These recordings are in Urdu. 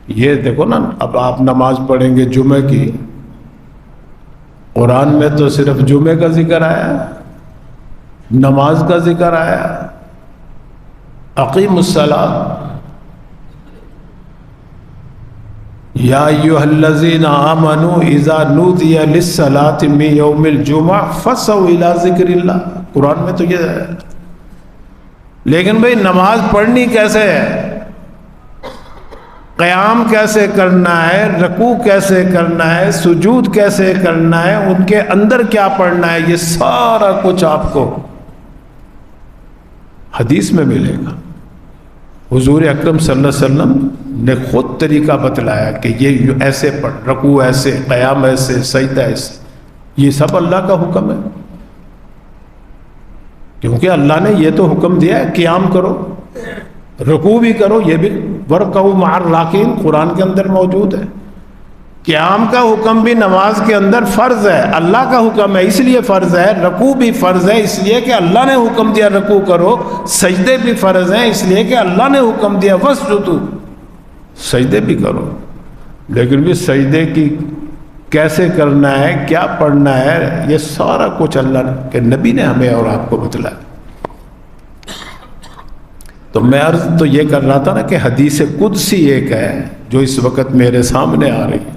یہ دیکھو نا، اب آپ نماز پڑھیں گے جمعہ کی، قرآن میں تو صرف جمعے کا ذکر آیا، نماز کا ذکر آیا، اقیم الصلاۃ، یا ایھا الذین آمنوا اذا نودی للصلاۃ من یوم الجمعہ فاسعوا الی ذکر اللہ، قرآن میں تو یہ ہے۔ لیکن بھئی نماز پڑھنی کیسے ہے، قیام کیسے کرنا ہے، رکوع کیسے کرنا ہے، سجود کیسے کرنا ہے، ان کے اندر کیا پڑھنا ہے، یہ سارا کچھ آپ کو حدیث میں ملے گا۔ حضور اکرم صلی اللہ علیہ وسلم نے خود طریقہ بتلایا کہ یہ ایسے پڑھ، رکوع ایسے، قیام ایسے، سجدہ ایسے، یہ سب اللہ کا حکم ہے، کیونکہ اللہ نے یہ تو حکم دیا ہے قیام کرو، رکوع بھی کرو، یہ بھی وَارْكَعُوا مَعَ الرَّاكِعِينَ قرآن کے اندر موجود ہے۔ قیام کا حکم بھی نماز کے اندر فرض ہے، اللہ کا حکم ہے اس لیے فرض ہے، رکوع بھی فرض ہے اس لیے کہ اللہ نے حکم دیا رکوع کرو، سجدے بھی فرض ہیں اس لیے کہ اللہ نے حکم دیا وَاسْجُدُوا، سجدے بھی کرو۔ لیکن بھی سجدے کی کیسے کرنا ہے، کیا پڑھنا ہے، یہ سارا کچھ اللہ کے نبی نے ہمیں اور آپ کو بتلایا۔ تو میں عرض تو یہ کر رہا تھا نا کہ حدیث قدسی ایک ہے جو اس وقت میرے سامنے آ رہی ہے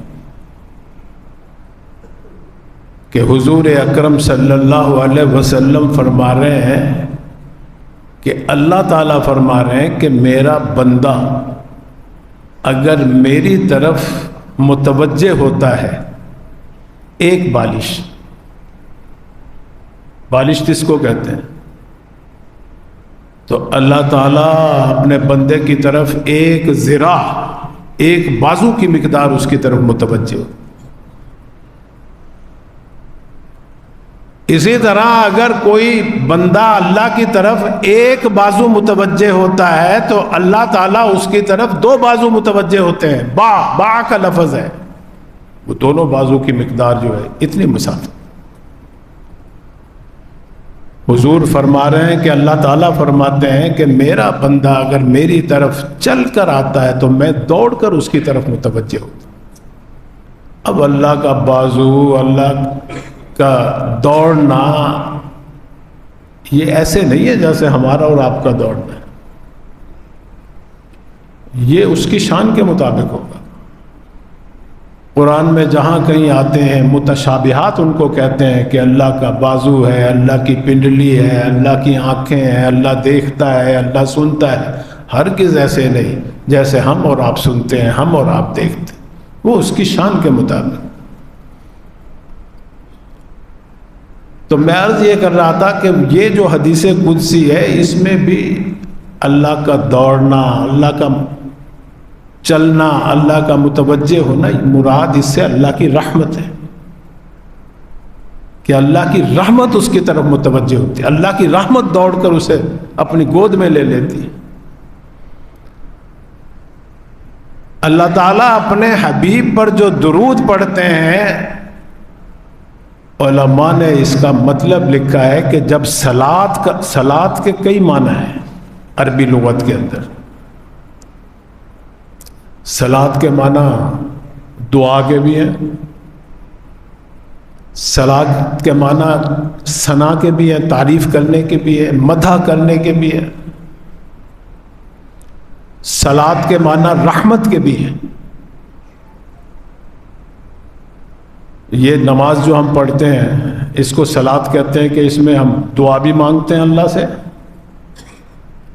کہ حضور اکرم صلی اللہ علیہ وسلم فرما رہے ہیں کہ اللہ تعالیٰ فرما رہے ہیں کہ میرا بندہ اگر میری طرف متوجہ ہوتا ہے، ایک بالش، بالش کس کو کہتے ہیں، تو اللہ تعالیٰ اپنے بندے کی طرف ایک ذراع، ایک بازو کی مقدار اس کی طرف متوجہ ہو۔ اسی طرح اگر کوئی بندہ اللہ کی طرف ایک بازو متوجہ ہوتا ہے تو اللہ تعالیٰ اس کی طرف دو بازو متوجہ ہوتے ہیں، با کا لفظ ہے، وہ دونوں بازو کی مقدار جو ہے اتنی مسافت۔ حضور فرما رہے ہیں کہ اللہ تعالیٰ فرماتے ہیں کہ میرا بندہ اگر میری طرف چل کر آتا ہے تو میں دوڑ کر اس کی طرف متوجہ ہوتا ہوں۔ اب اللہ کا بازو، اللہ کا دوڑنا یہ ایسے نہیں ہے جیسے ہمارا اور آپ کا دوڑنا ہے، یہ اس کی شان کے مطابق ہوگا۔ قرآن میں جہاں کہیں آتے ہیں متشابہات ان کو کہتے ہیں کہ اللہ کا بازو ہے، اللہ کی پنڈلی ہے، اللہ کی آنکھیں ہیں، اللہ دیکھتا ہے، اللہ سنتا ہے، ہرگز ایسے نہیں جیسے ہم اور آپ سنتے ہیں، ہم اور آپ دیکھتے ہیں، وہ اس کی شان کے مطابق۔ تو میں عرض یہ کر رہا تھا کہ یہ جو حدیث قدسی ہے اس میں بھی اللہ کا دوڑنا، اللہ کا چلنا، اللہ کا متوجہ ہونا، مراد اس سے اللہ کی رحمت ہے کہ اللہ کی رحمت اس کی طرف متوجہ ہوتی ہے، اللہ کی رحمت دوڑ کر اسے اپنی گود میں لے لیتی ہے۔ اللہ تعالیٰ اپنے حبیب پر جو درود پڑھتے ہیں، علماء نے اس کا مطلب لکھا ہے کہ جب صلاۃ کے کئی معنی ہیں عربی لغت کے اندر۔ صلاۃ کے معنی دعا کے بھی ہیں، صلاۃ کے معنی ثنا کے بھی ہیں، تعریف کرنے کے بھی ہیں، مدح کرنے کے بھی ہیں، صلاۃ کے معنی رحمت کے بھی ہیں۔ یہ نماز جو ہم پڑھتے ہیں اس کو صلاۃ کہتے ہیں کہ اس میں ہم دعا بھی مانگتے ہیں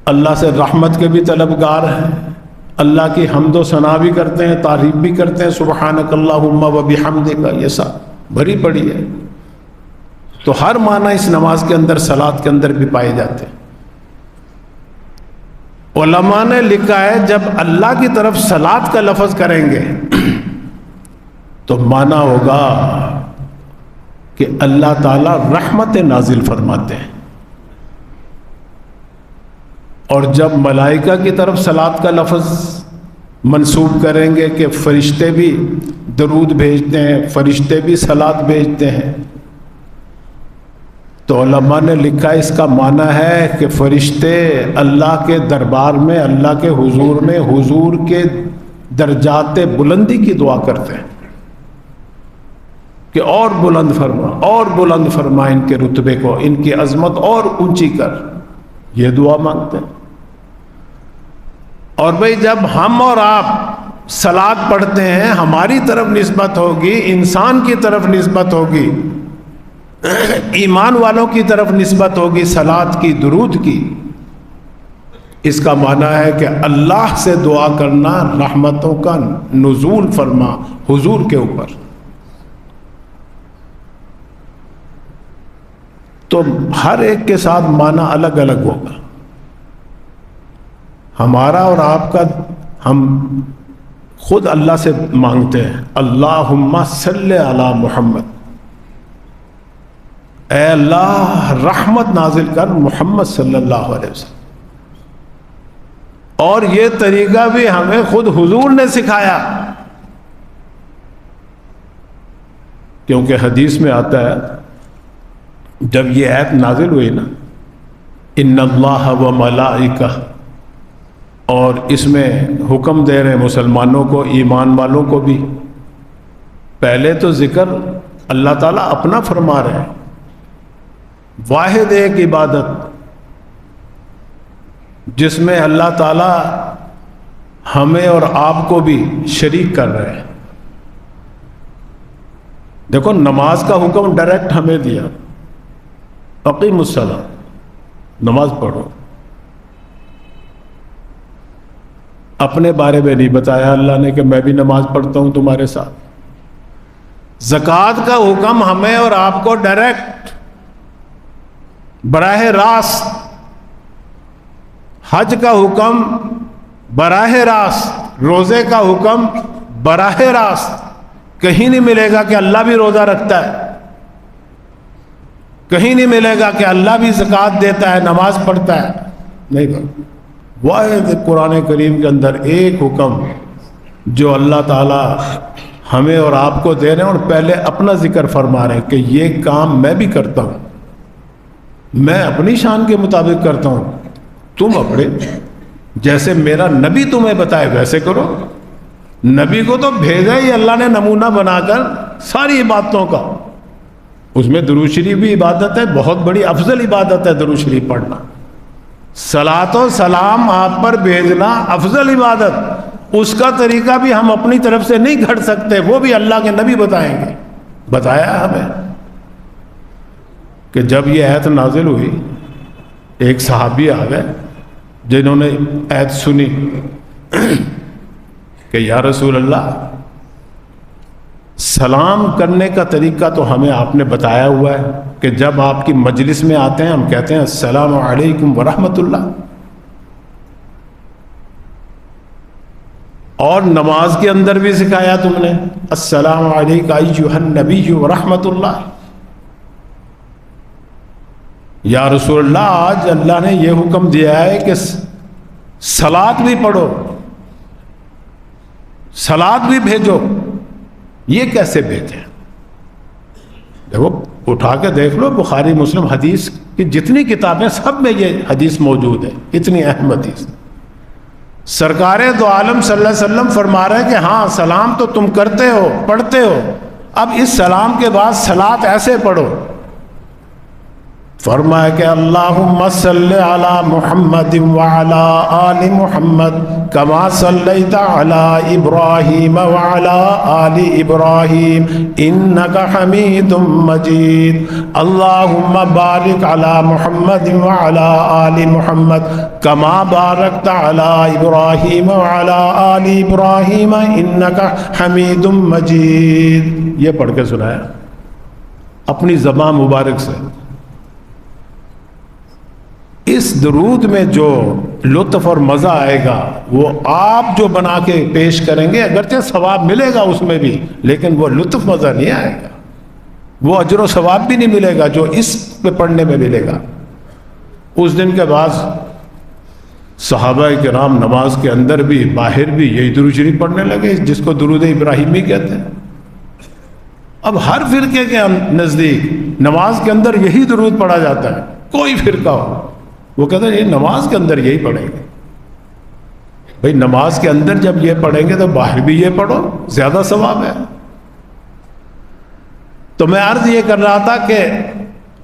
اللہ سے رحمت کے بھی طلبگار ہیں، اللہ کی حمد و ثنا بھی کرتے ہیں، تعریف بھی کرتے ہیں، سبحانک اللہم و بحمدک، یہ سب بھری پڑی ہے۔ تو ہر معنی اس نماز کے اندر، صلاۃ کے اندر بھی پائے جاتے ہیں۔ علماء نے لکھا ہے جب اللہ کی طرف صلاۃ کا لفظ کریں گے تو معنی ہوگا کہ اللہ تعالیٰ رحمت نازل فرماتے ہیں، اور جب ملائکہ کی طرف صلاۃ کا لفظ منسوب کریں گے کہ فرشتے بھی درود بھیجتے ہیں، فرشتے بھی صلاۃ بھیجتے ہیں، تو علماء نے لکھا اس کا معنی ہے کہ فرشتے اللہ کے دربار میں، اللہ کے حضور میں، حضور کے درجات بلندی کی دعا کرتے ہیں کہ اور بلند فرما، اور بلند فرما ان کے رتبے کو، ان کی عظمت اور اونچی کر، یہ دعا مانگتے ہیں۔ اور بھئی جب ہم اور آپ صلاۃ پڑھتے ہیں، ہماری طرف نسبت ہوگی، انسان کی طرف نسبت ہوگی، ایمان والوں کی طرف نسبت ہوگی صلاۃ کی، درود کی۔ اس کا معنی ہے کہ اللہ سے دعا کرنا رحمتوں کا نزول فرما حضور کے اوپر۔ تو ہر ایک کے ساتھ معنی الگ الگ ہوگا۔ ہمارا اور آپ کا، ہم خود اللہ سے مانگتے ہیں اللہم صلی علی محمد، اے اللہ رحمت نازل کر محمد صلی اللہ علیہ وسلم۔ اور یہ طریقہ بھی ہمیں خود حضور نے سکھایا، کیونکہ حدیث میں آتا ہے جب یہ آیت نازل ہوئی نا، ان اللہ و ملائکہ، اور اس میں حکم دے رہے ہیں مسلمانوں کو، ایمان والوں کو بھی۔ پہلے تو ذکر اللہ تعالیٰ اپنا فرما رہے ہیں، واحد ایک عبادت جس میں اللہ تعالیٰ ہمیں اور آپ کو بھی شریک کر رہے ہیں۔ دیکھو نماز کا حکم ڈائریکٹ ہمیں دیا، اقیم الصلاۃ، نماز پڑھو۔ اپنے بارے میں نہیں بتایا اللہ نے کہ میں بھی نماز پڑھتا ہوں تمہارے ساتھ۔ زکوٰۃ کا حکم ہمیں اور آپ کو ڈائریکٹ براہ راست، حج کا حکم براہ راست، روزے کا حکم براہ راست۔ کہیں نہیں ملے گا کہ اللہ بھی روزہ رکھتا ہے، کہیں نہیں ملے گا کہ اللہ بھی زکوٰۃ دیتا ہے، نماز پڑھتا ہے، نہیں۔ واحد قرآن کریم کے اندر ایک حکم جو اللہ تعالیٰ ہمیں اور آپ کو دے رہے ہیں، اور پہلے اپنا ذکر فرما رہے ہیں کہ یہ کام میں بھی کرتا ہوں، میں اپنی شان کے مطابق کرتا ہوں، تم اپنے جیسے میرا نبی تمہیں بتائے ویسے کرو۔ نبی کو تو بھیجا ہی اللہ نے نمونہ بنا کر ساری عبادتوں کا، اس میں درود شریف بھی عبادت ہے، بہت بڑی افضل عبادت ہے درود شریف پڑھنا۔ صلاۃ و سلام آپ پر بھیجنا افضل عبادت، اس کا طریقہ بھی ہم اپنی طرف سے نہیں گھڑ سکتے، وہ بھی اللہ کے نبی بتائیں گے۔ بتایا ہمیں کہ جب یہ آیت نازل ہوئی، ایک صحابی آ گئے جنہوں نے آیت سنی کہ یا رسول اللہ، سلام کرنے کا طریقہ تو ہمیں آپ نے بتایا ہوا ہے کہ جب آپ کی مجلس میں آتے ہیں ہم کہتے ہیں السلام علیکم ورحمۃ اللہ، اور نماز کے اندر بھی سکھایا تم نے السلام علیک ایھا النبی ورحمۃ اللہ۔ یا رسول اللہ، آج اللہ نے یہ حکم دیا ہے کہ صلاۃ بھی پڑھو، صلاۃ بھی بھیجو، یہ کیسے بھیجیں؟ دیکھو اٹھا کے دیکھ لو، بخاری مسلم حدیث کی جتنی کتابیں سب میں یہ حدیث موجود ہے، اتنی اہم حدیث۔ سرکار دو عالم صلی اللہ علیہ وسلم فرما رہے ہیں کہ ہاں سلام تو تم کرتے ہو، پڑھتے ہو، اب اس سلام کے بعد صلاۃ ایسے پڑھو۔ فرمایا کہ اللہم صلی علی محمد وعلی آل محمد کما صلیت علی ابراہیم وعلی آل ابراہیم انک حمید مجید، اللہم بارک علی محمد وعلی آل محمد کما بارکت علی ابراہیم وعلی آل ابراہیم انک حمید مجید۔ یہ پڑھ کے سنایا اپنی زبان مبارک سے۔ اس درود میں جو لطف اور مزہ آئے گا وہ آپ جو بنا کے پیش کریں گے، اگرچہ ثواب ملے گا اس میں بھی، لیکن وہ لطف مزہ نہیں آئے گا، وہ اجر و ثواب بھی نہیں ملے گا جو اس پہ پڑھنے میں ملے گا۔ اس دن کے بعد صحابہ کرام نماز کے اندر بھی باہر بھی یہی درود شریف پڑھنے لگے، جس کو درود ابراہیمی کہتے ہیں۔ اب ہر فرقے کے نزدیک نماز کے اندر یہی درود پڑھا جاتا ہے، کوئی فرقہ ہو وہ کہتے ہیں یہ نماز کے اندر یہی پڑھیں گے۔ بھئی نماز کے اندر جب یہ پڑھیں گے تو باہر بھی یہ پڑھو، زیادہ ثواب ہے۔ تو میں عرض یہ کر رہا تھا کہ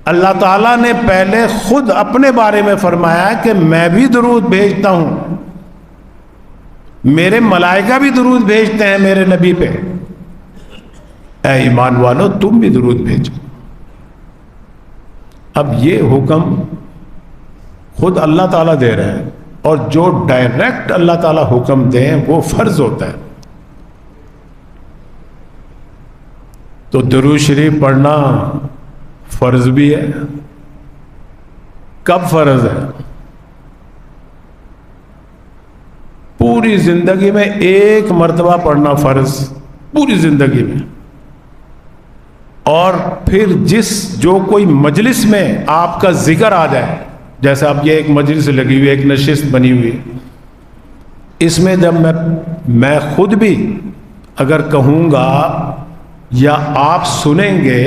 اللہ تعالیٰ نے پہلے خود اپنے بارے میں فرمایا کہ میں بھی درود بھیجتا ہوں، میرے ملائکہ بھی درود بھیجتے ہیں میرے نبی پہ، اے ایمان والو تم بھی درود بھیجو۔ اب یہ حکم خود اللہ تعالیٰ دے رہے ہیں، اور جو ڈائریکٹ اللہ تعالیٰ حکم دیں وہ فرض ہوتا ہے۔ تو درود شریف پڑھنا فرض بھی ہے۔ کب فرض ہے؟ پوری زندگی میں ایک مرتبہ پڑھنا فرض، پوری زندگی میں۔ اور پھر جو کوئی مجلس میں آپ کا ذکر آ جائے، جیسے اب یہ ایک مجلس لگی ہوئی، ایک نشست بنی ہوئی، اس میں جب میں خود بھی اگر کہوں گا یا آپ سنیں گے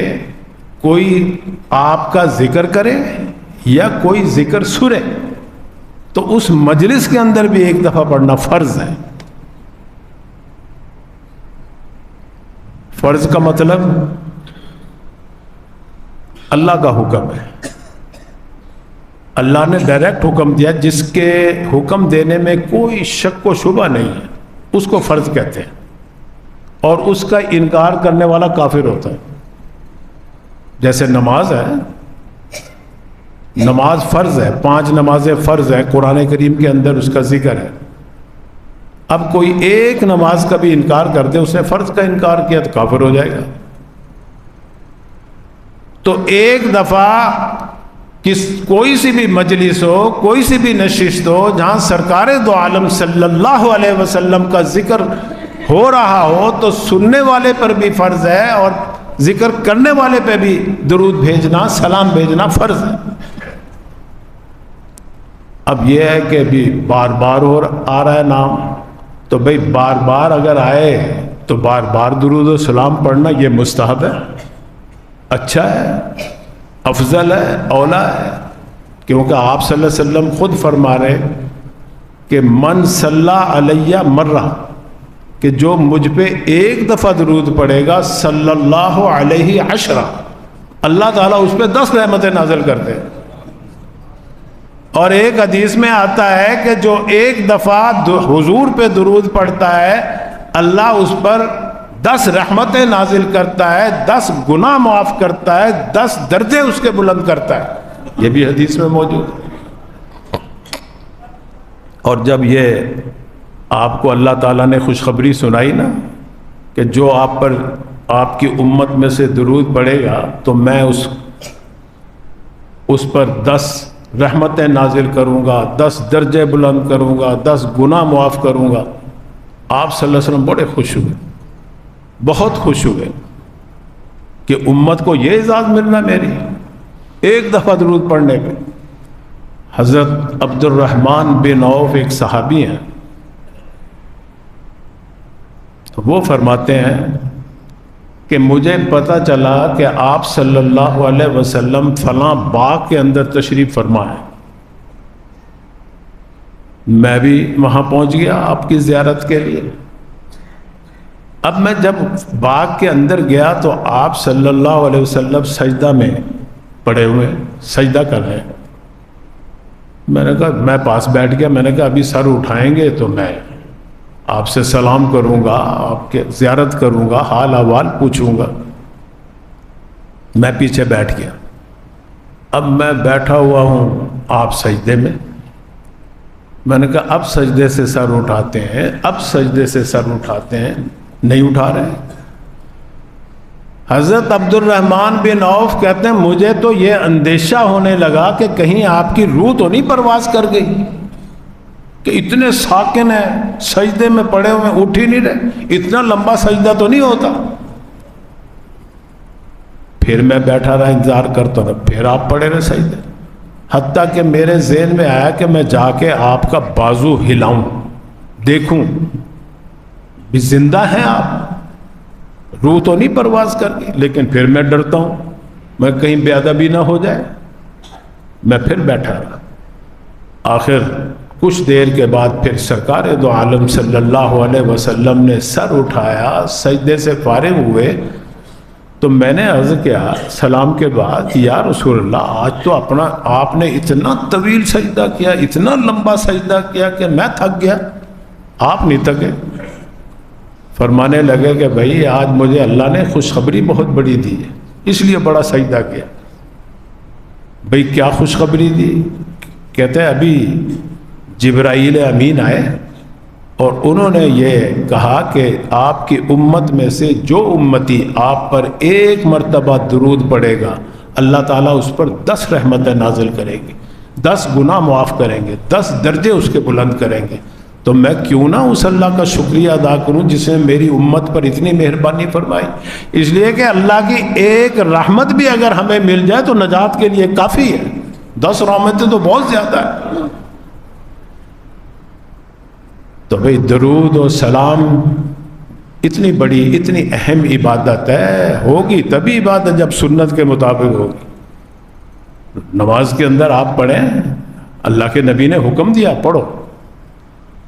کوئی آپ کا ذکر کرے یا کوئی ذکر سنے، تو اس مجلس کے اندر بھی ایک دفعہ پڑھنا فرض ہے۔ فرض کا مطلب اللہ کا حکم ہے، اللہ نے ڈائریکٹ حکم دیا، جس کے حکم دینے میں کوئی شک و شبہ نہیں ہے، اس کو فرض کہتے ہیں، اور اس کا انکار کرنے والا کافر ہوتا ہے۔ جیسے نماز ہے، نماز فرض ہے، 5 نمازیں فرض ہے، قرآن کریم کے اندر اس کا ذکر ہے۔ اب کوئی ایک نماز کا بھی انکار کر دے، اس نے فرض کا انکار کیا تو کافر ہو جائے گا۔ تو ایک دفعہ کوئی سی بھی مجلس ہو، کوئی سی بھی نشست ہو جہاں سرکار دو عالم صلی اللہ علیہ وسلم کا ذکر ہو رہا ہو، تو سننے والے پر بھی فرض ہے اور ذکر کرنے والے پہ بھی درود بھیجنا، سلام بھیجنا فرض ہے۔ اب یہ ہے کہ بھی بار بار آ رہا ہے نام، تو بھئی بار بار اگر آئے تو بار بار درود و سلام پڑھنا یہ مستحب ہے، اچھا ہے، افضل ہے، اولا ہے، کیونکہ آپ صلی اللہ علیہ وسلم خود فرما رہے کہ من صلی علیہ مرہ، کہ جو مجھ پہ ایک دفعہ درود پڑے گا صلی اللہ علیہ عشرہ، اللہ تعالیٰ اس پہ 10 رحمتیں نازل کرتے ہیں۔ اور ایک حدیث میں آتا ہے کہ جو ایک دفعہ حضور پہ درود پڑھتا ہے، اللہ اس پر 10 رحمتیں نازل کرتا ہے، 10 گناہ معاف کرتا ہے، 10 درجے اس کے بلند کرتا ہے۔ یہ بھی حدیث میں موجود ہے۔ اور جب یہ آپ کو اللہ تعالیٰ نے خوشخبری سنائی نا کہ جو آپ پر، آپ کی امت میں سے درود پڑے گا تو میں اس پر 10 رحمتیں نازل کروں گا، 10 درجے بلند کروں گا، 10 گناہ معاف کروں گا، آپ صلی اللہ علیہ وسلم بڑے خوش ہوئے، بہت خوش ہوئے کہ امت کو یہ اعزاز ملنا میری ایک دفعہ درود پڑھنے پہ۔ حضرت عبد الرحمن بن عوف ایک صحابی ہیں، تو وہ فرماتے ہیں کہ مجھے پتہ چلا کہ آپ صلی اللہ علیہ وسلم فلاں باغ کے اندر تشریف فرما ہے، میں بھی وہاں پہنچ گیا آپ کی زیارت کے لیے۔ اب میں جب باغ کے اندر گیا تو آپ صلی اللہ علیہ وسلم سجدہ میں پڑے ہوئے، سجدہ کر رہے ہیں۔ میں نے کہا، میں پاس بیٹھ گیا، میں نے کہا ابھی سر اٹھائیں گے تو میں آپ سے سلام کروں گا، آپ کے زیارت کروں گا، حال احوال پوچھوں گا۔ میں پیچھے بیٹھ گیا۔ اب میں بیٹھا ہوا ہوں آپ سجدے میں، میں نے کہا اب سجدے سے سر اٹھاتے ہیں، اب سجدے سے سر اٹھاتے ہیں، نہیں اٹھا رہے۔ حضرت عبد الرحمن بن عوف کہتے ہیں مجھے تو یہ اندیشہ ہونے لگا کہ کہیں آپ کی روح تو نہیں پرواز کر گئی، کہ اتنے ساکن ہیں، سجدے میں پڑے ہوئے اٹھ ہی نہیں رہے، اتنا لمبا سجدہ تو نہیں ہوتا۔ پھر میں بیٹھا رہا، انتظار کرتا رہا، پھر آپ پڑے رہے سجدے، حتیٰ کہ میرے ذہن میں آیا کہ میں جا کے آپ کا بازو ہلاؤں، دیکھوں بھی زندہ ہیں آپ، روح تو نہیں پرواز کر گئی۔ لیکن پھر میں ڈرتا ہوں میں کہیں بے ادبی نہ ہو جائے، میں پھر بیٹھا رہا۔ آخر کچھ دیر کے بعد پھر سرکار دو عالم صلی اللہ علیہ وسلم نے سر اٹھایا، سجدے سے فارغ ہوئے، تو میں نے عرض کیا سلام کے بعد، یا رسول اللہ آج تو آپ نے اتنا طویل سجدہ کیا، اتنا لمبا سجدہ کیا کہ میں تھک گیا، آپ نہیں تھکے؟ فرمانے لگے کہ بھائی آج مجھے اللہ نے خوشخبری بہت بڑی دی ہے، اس لیے بڑا سجدہ کیا۔ بھائی کیا خوشخبری دی؟ کہتے ہیں ابھی جبرائیل امین آئے اور انہوں نے یہ کہا کہ آپ کی امت میں سے جو امتی آپ پر ایک مرتبہ درود پڑے گا، اللہ تعالیٰ اس پر 10 رحمتیں نازل کرے گی، 10 گناہ معاف کریں گے، 10 درجے اس کے بلند کریں گے۔ تو میں کیوں نہ اس اللہ کا شکریہ ادا کروں جس نے میری امت پر اتنی مہربانی فرمائی؟ اس لیے کہ اللہ کی ایک رحمت بھی اگر ہمیں مل جائے تو نجات کے لیے کافی ہے، 10 رحمتیں تو بہت زیادہ ہے۔ تو بھئی درود و سلام اتنی بڑی اتنی اہم عبادت ہے، ہوگی تبھی عبادت جب سنت کے مطابق ہوگی۔ نماز کے اندر آپ پڑھیں، اللہ کے نبی نے حکم دیا پڑھو،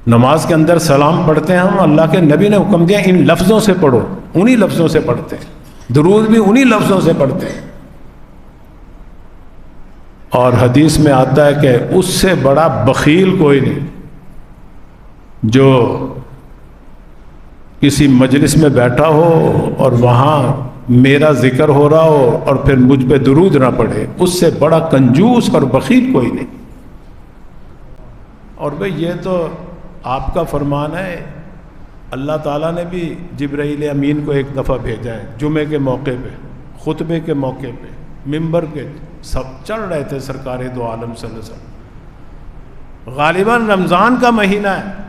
نماز کے اندر سلام پڑھتے ہیں ہم، اللہ کے نبی نے حکم دیا ان لفظوں سے پڑھو، انہی لفظوں سے پڑھتے ہیں، درود بھی انہی لفظوں سے پڑھتے ہیں۔ اور حدیث میں آتا ہے کہ اس سے بڑا بخیل کوئی نہیں جو کسی مجلس میں بیٹھا ہو اور وہاں میرا ذکر ہو رہا ہو اور پھر مجھ پہ درود نہ پڑھے، اس سے بڑا کنجوس اور بخیل کوئی نہیں۔ اور بھئی یہ تو آپ کا فرمان ہے، اللہ تعالیٰ نے بھی جبرائیل امین کو ایک دفعہ بھیجا ہے، جمعے کے موقع پہ، خطبے کے موقع پہ، ممبر کے سب چڑھ رہے تھے سرکار دو عالم صلی اللہ علیہ وسلم، غالباً رمضان کا مہینہ ہے،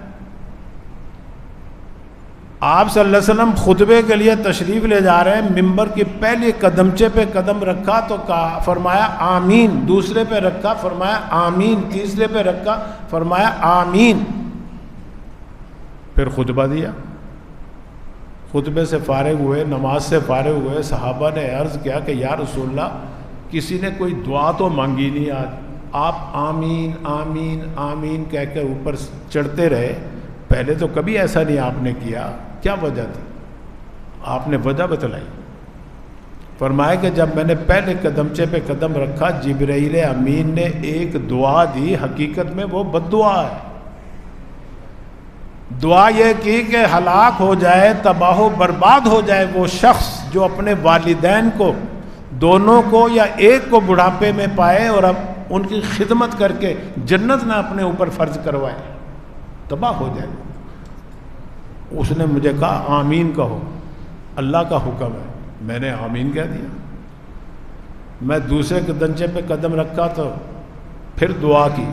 آپ صلی اللہ علیہ وسلم خطبے کے لیے تشریف لے جا رہے ہیں، ممبر کی پہلی قدمچے پہ قدم رکھا تو کہا، فرمایا آمین، دوسرے پہ رکھا فرمایا آمین، تیسرے پہ رکھا فرمایا آمین، پھر خطبہ دیا۔ خطبے سے فارغ ہوئے، نماز سے فارغ ہوئے، صحابہ نے عرض کیا کہ یا رسول اللہ کسی نے کوئی دعا تو مانگی نہیں آج، آپ آمین آمین آمین کہہ کے اوپر چڑھتے رہے، پہلے تو کبھی ایسا نہیں آپ نے کیا، کیا وجہ تھی؟ آپ نے وجہ بتلائی، فرمایا کہ جب میں نے پہلے قدمچے پہ قدم رکھا جبرائیل امین نے ایک دعا دی، حقیقت میں وہ بد دعا ہے، دعا یہ کی کہ ہلاک ہو جائے، تباہ و برباد ہو جائے وہ شخص جو اپنے والدین کو دونوں کو یا ایک کو بڑھاپے میں پائے اور اب ان کی خدمت کر کے جنت نہ اپنے اوپر فرض کروائے، تباہ ہو جائے۔ اس نے مجھے کہا آمین کہو، اللہ کا حکم ہے، میں نے آمین کہہ دیا۔ میں دوسرے قدمچے پہ قدم رکھا تو پھر دعا کی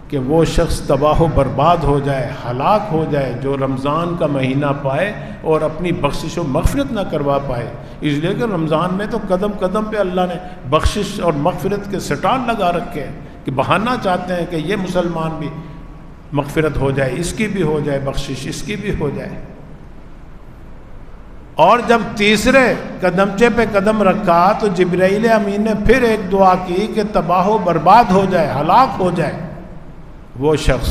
کہ وہ شخص تباہ و برباد ہو جائے، ہلاک ہو جائے جو رمضان کا مہینہ پائے اور اپنی بخشش و مغفرت نہ کروا پائے، اس لیے کہ رمضان میں تو قدم قدم پہ اللہ نے بخشش اور مغفرت کے سٹان لگا رکھے ہیں کہ بہانا چاہتے ہیں کہ یہ مسلمان بھی مغفرت ہو جائے، اس کی بھی ہو جائے بخشش، اس کی بھی ہو جائے۔ اور جب تیسرے قدمچے پہ قدم رکھا تو جبرائیل امین نے پھر ایک دعا کی کہ تباہ و برباد ہو جائے، ہلاک ہو جائے وہ شخص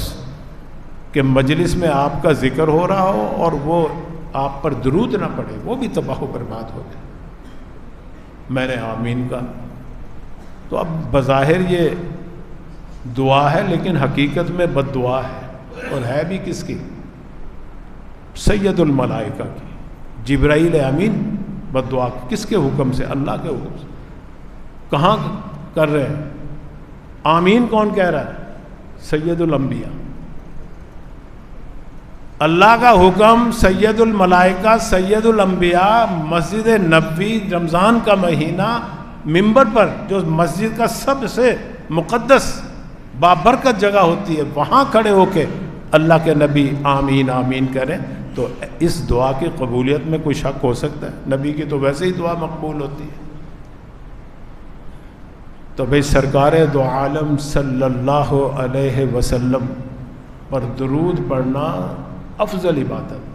کہ مجلس میں آپ کا ذکر ہو رہا ہو اور وہ آپ پر درود نہ پڑے، وہ بھی تباہ و برباد ہو جائے۔ میں نے آمین کہا۔ تو اب بظاہر یہ دعا ہے لیکن حقیقت میں بد دعا ہے، اور ہے بھی کس کی؟ سید الملائکہ کی، جبرائیل امین بد دعا کس کے حکم سے؟ اللہ کے حکم سے۔ کہاں کر رہے ہیں؟ آمین کون کہہ رہا ہے؟ سید الانبیاء۔ اللہ کا حکم، سید الملائکہ سید الانبیاء، مسجد نبوی رمضان کا مہینہ، ممبر پر جو مسجد کا سب سے مقدس بابرکت جگہ ہوتی ہے، وہاں کھڑے ہو کے اللہ کے نبی آمین آمین کریں تو اس دعا کی قبولیت میں کوئی شک ہو سکتا ہے؟ نبی کی تو ویسے ہی دعا مقبول ہوتی ہے۔ تو بھئی سرکار دو عالم صلی اللہ علیہ وسلم پر درود پڑھنا افضل عبادت